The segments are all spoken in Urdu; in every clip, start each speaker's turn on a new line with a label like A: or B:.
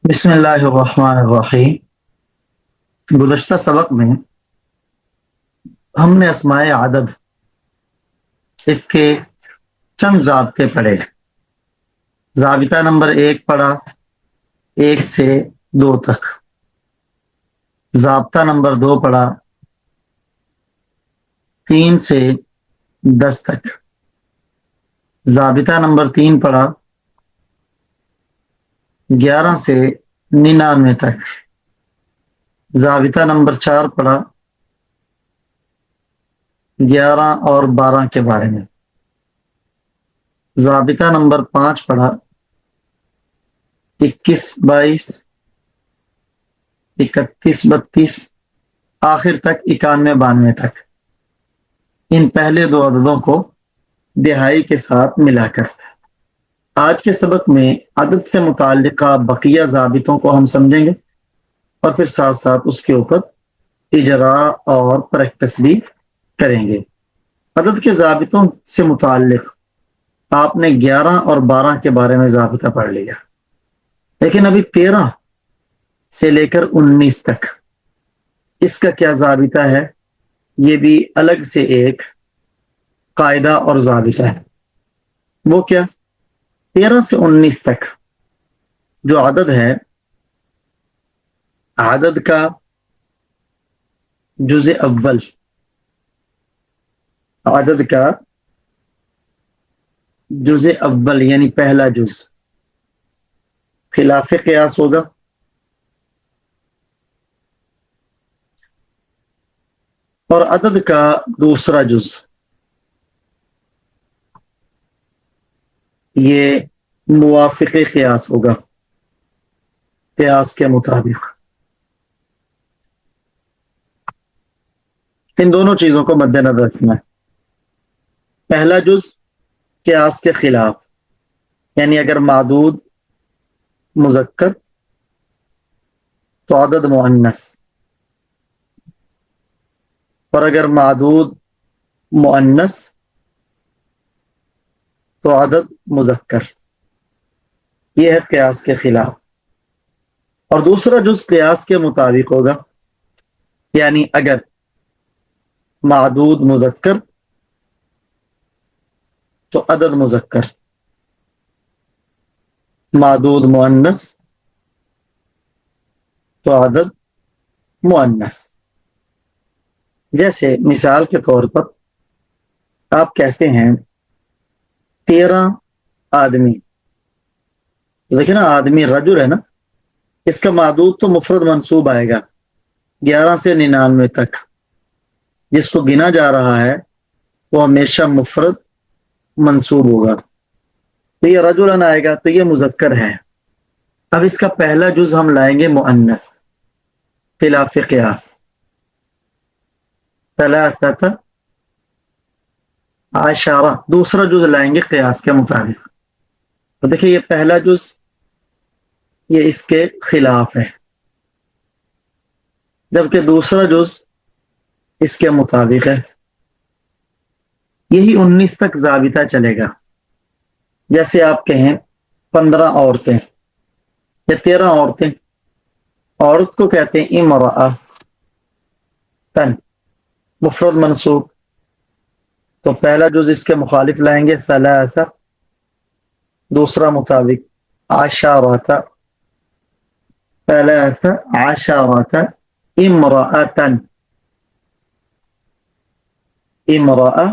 A: بسم اللہ الرحمن الرحیم۔ گزشتہ سبق میں ہم نے اسماء عدد اس کے چند ضابطے پڑھے۔ ضابطہ نمبر 1 پڑھا 1 سے 2 تک، ضابطہ نمبر 2 پڑھا 3 سے 10 تک، ضابطہ نمبر 3 پڑھا 11 سے 99 تک، ضابطہ نمبر 4 پڑھا 11 اور 12 کے بارے میں، ضابطہ نمبر 5 پڑھا 21 22 31 32 آخر تک 91 92 تک، ان پہلے 2 عددوں کو دہائی کے ساتھ ملا کر۔ آج کے سبق میں عدد سے متعلقہ بقیہ ضابطوں کو ہم سمجھیں گے اور پھر ساتھ ساتھ اس کے اوپر اجراء اور پریکٹس بھی کریں گے۔ عدد کے ضابطوں سے متعلق آپ نے 11 اور 12 کے بارے میں ضابطہ پڑھ لیا، لیکن ابھی 13 سے لے کر 19 تک اس کا کیا ضابطہ ہے، یہ بھی الگ سے ایک قاعدہ اور ضابطہ ہے۔ وہ کیا؟ 13 سے 19 تک جو عدد ہے، عدد کا جز اول، عدد کا جز اول یعنی پہلا جز خلاف قیاس ہوگا، اور عدد کا دوسرا جز یہ موافق قیاس ہوگا، قیاس کے مطابق۔ ان دونوں چیزوں کو مد نظر رکھنا ہے۔ پہلا جز قیاس کے خلاف، یعنی اگر معدود مذکر تو عدد مؤنث، اور اگر معدود مؤنث تو عدد مذکر، یہ ہے قیاس کے خلاف۔ اور دوسرا جز قیاس کے مطابق ہوگا، یعنی اگر معدود مذکر تو عدد مذکر، معدود مؤنث تو عدد مؤنث۔ جیسے مثال کے طور پر آپ کہتے ہیں 13 آدمی، دیکھیں نا، آدمی رجل ہے نا، اس کا معدود تو مفرد منصوب آئے گا 11 سے 99 تک، جس کو گنا جا رہا ہے وہ ہمیشہ مفرد منصوب ہوگا، تو یہ رجلن آئے گا، تو یہ مذکر ہے۔ اب اس کا پہلا جز ہم لائیں گے مؤنث خلاف قیاس، ثلاثۃ عشرہ، دوسرا جز لائیں گے قیاس کے مطابق۔ تو دیکھیں یہ پہلا جز یہ اس کے خلاف ہے، جبکہ دوسرا جز اس کے مطابق ہے۔ یہی 19 تک ضابطہ چلے گا۔ جیسے آپ کہیں 15 عورتیں یا 13 عورتیں، عورت کو کہتے ہیں امرأة تن، مفرد منصوب، تو پہلا جز اس کے مخالف لائیں گے ثلاثہ، دوسرا مطابق عشرۃ، ثلاثہ عشرۃ امرأة، امرأة۔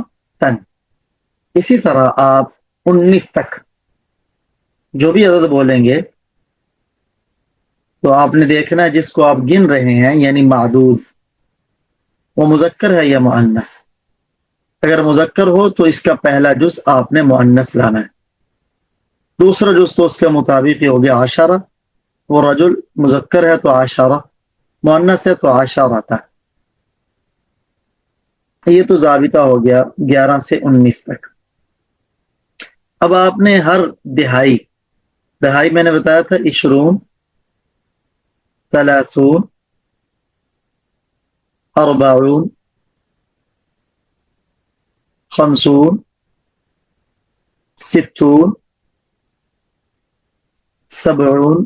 A: اسی طرح آپ 19 تک جو بھی عدد بولیں گے تو آپ نے دیکھنا ہے جس کو آپ گن رہے ہیں یعنی معدود، وہ مذکر ہے یا مؤنث۔ اگر مذکر ہو تو اس کا پہلا جز آپ نے مؤنث لانا ہے، دوسرا جز تو اس کے مطابق ہی ہو گیا عشرہ، وہ رجل مذکر ہے تو عشرہ، مؤنث ہے تو عشرۃ۔ یہ تو ضابطہ ہو گیا 11 سے 19 تک۔ اب آپ نے ہر دہائی میں نے بتایا تھا 20 30 40 50 60 70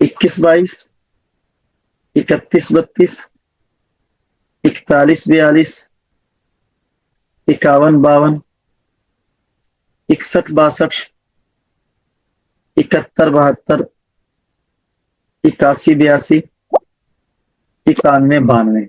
A: 21-22, 31-32, 41-42, 51-52, 61-62, 71-72, 81-82, 91-92।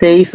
A: 23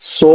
A: 100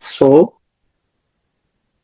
A: 100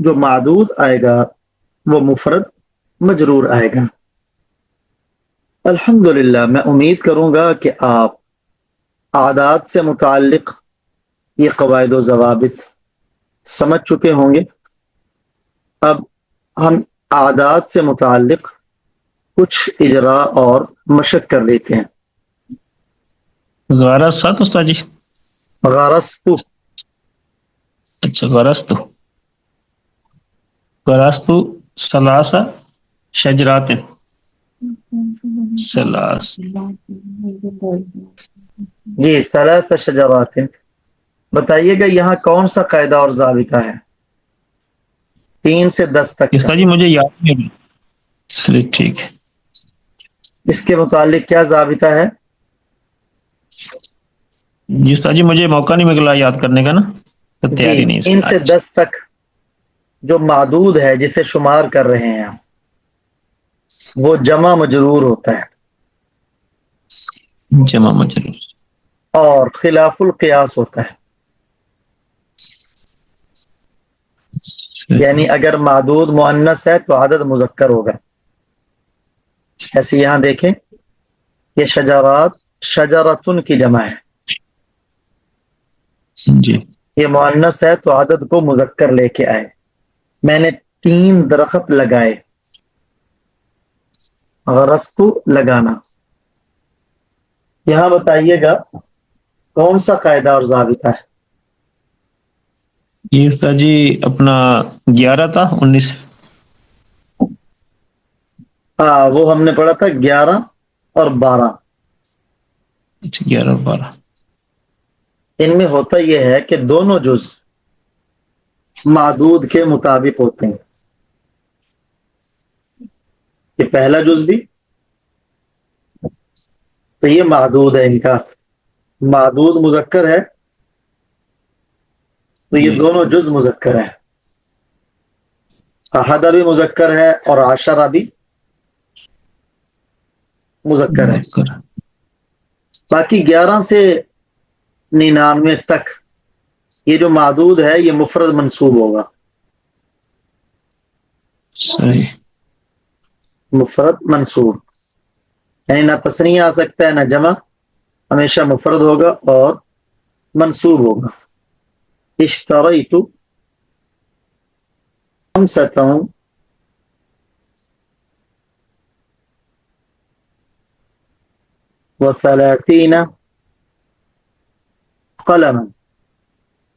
A: جو معدود آئے گا وہ مفرد مجرور آئے گا۔ الحمدللہ، میں امید کروں گا کہ آپ اعداد سے متعلق یہ قواعد و ضوابط سمجھ چکے ہوں گے۔ اب ہم اعداد سے متعلق کچھ اجراء اور مشق کر لیتے ہیں۔
B: غرض سات استاد جی،
A: غرضتو،
B: اچھا غرضتو ثلاثہ شجرات،
A: جی ثلاث شجرات، بتائیے گا یہاں کون سا قاعدہ اور ضابطہ ہے 3 سے 10 تک کا؟
B: استاد جی مجھے یاد نہیں، چلیے ٹھیک ہے۔
A: اس کے متعلق کیا ضابطہ ہے؟
B: جی استاد جی مجھے موقع نہیں ملا یاد کرنے کا نا، تو
A: جی
B: تیاری نہیں
A: 3 سے 10 تک جو معدود ہے جسے شمار کر رہے ہیں وہ جمع مجرور ہوتا ہے
B: جمع مجرور
A: اور خلاف القیاس ہوتا ہے۔ یعنی اگر معدود مؤنث ہے تو عدد مذکر ہوگا۔ ایسے یہاں دیکھیں، یہ شجرات شجرتن کی جمع ہے،
B: جی
A: یہ مؤنث ہے تو عدد کو مذکر لے کے آئے۔ میں نے 3 درخت لگائے، غرضتو لگانا۔ یہاں بتائیے گا کون سا قاعدہ اور ضابطہ ہے؟
B: یہ استاد جی اپنا 11 تھا 19،
A: وہ ہم نے پڑھا تھا 11 اور 12۔
B: 11 اور 12
A: ان میں ہوتا یہ ہے کہ دونوں جز معدود کے مطابق ہوتے ہیں۔ یہ پہلا جز بھی تو یہ معدود ہے، ان کا معدود مذکر ہے تو یہ دونوں جز مذکر ہے۔ احدہ بھی مذکر ہے اور عشرہ بھی مذکر ہے۔ باقی 11 سے 99 تک یہ جو معدود ہے یہ مفرد منصوب ہوگا،
B: صحیح،
A: مفرد منصوب، یعنی نہ تثنیہ آ سکتا ہے نہ جمع، ہمیشہ مفرد ہوگا اور منصوب ہوگا۔ اشتریت خمسة وثلاثین قلما،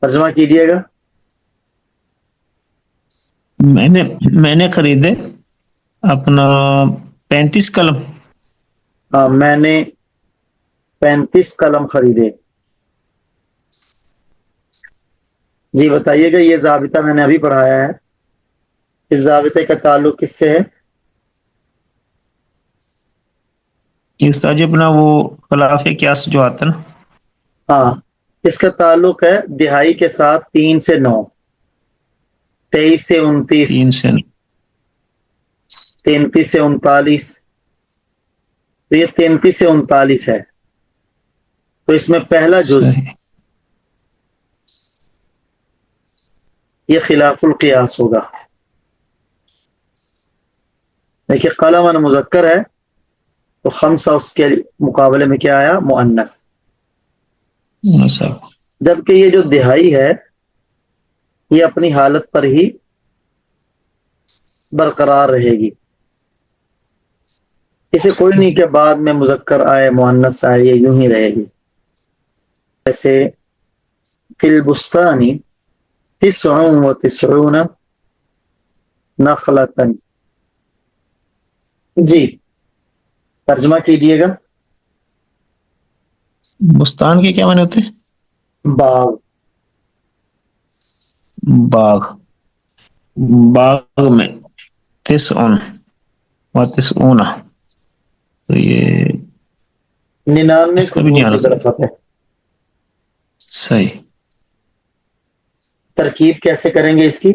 A: ترجمہ کیجئے گا۔
B: میں نے خریدے اپنا 35 قلم،
A: میں نے 35 قلم خریدے۔ جی بتائیے گا، یہ ضابطہ میں نے ابھی پڑھایا ہے، اس ضابطے کا تعلق کس سے ہے؟
B: استاد جی اپنا وہ خلاف قیاس جو آتا ہے نا،
A: ہاں، اس کا تعلق ہے دہائی کے ساتھ 3 سے 9، 23 سے 29،
B: 3 سے
A: 33 سے 39۔ تو یہ 33 سے 39 ہے، تو اس میں پہلا جز
B: صحیح،
A: یہ خلاف القیاس ہوگا۔ دیکھیے قلم مذکر ہے تو خمسہ اس کے مقابلے میں کیا آیا؟ مؤنث۔ جبکہ یہ جو دہائی ہے یہ اپنی حالت پر ہی برقرار رہے گی، اسے کوئی نہیں کہ بعد میں مذکر آئے مؤنث آئے، یہ یوں ہی رہے گی۔ جیسے فی البستان 99 نخلة، جی ترجمہ کیجئے گا۔
B: بستان کے کیا معنی ہوتے ہیں؟
A: باغ،
B: باغ میں 99 تو یہ
A: 99
B: اس کا بھی نہیں
A: کھجور
B: آ
A: کی
B: رہا،
A: درخت ہے۔
B: صحیح،
A: ترکیب کیسے کریں گے اس کی؟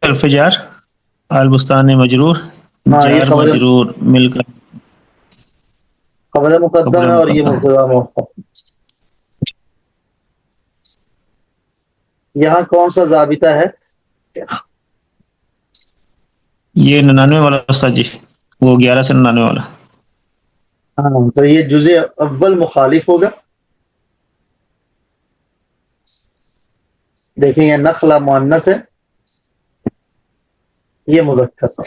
B: الفجار البستان مجرور،
A: ہاں، یہ
B: جار مجرور مل کر
A: خبر مقدم ہے اور یہ مبتدا مؤخر۔ یہاں کون سا ضابطہ ہے؟
B: یہ 99 والا استاد جی، وہ 11 سے 99 والا۔
A: ہاں تو یہ جزء اول مخالف ہوگا. دیکھیں یہ نخلا مؤنث ہے، یہ مذکر.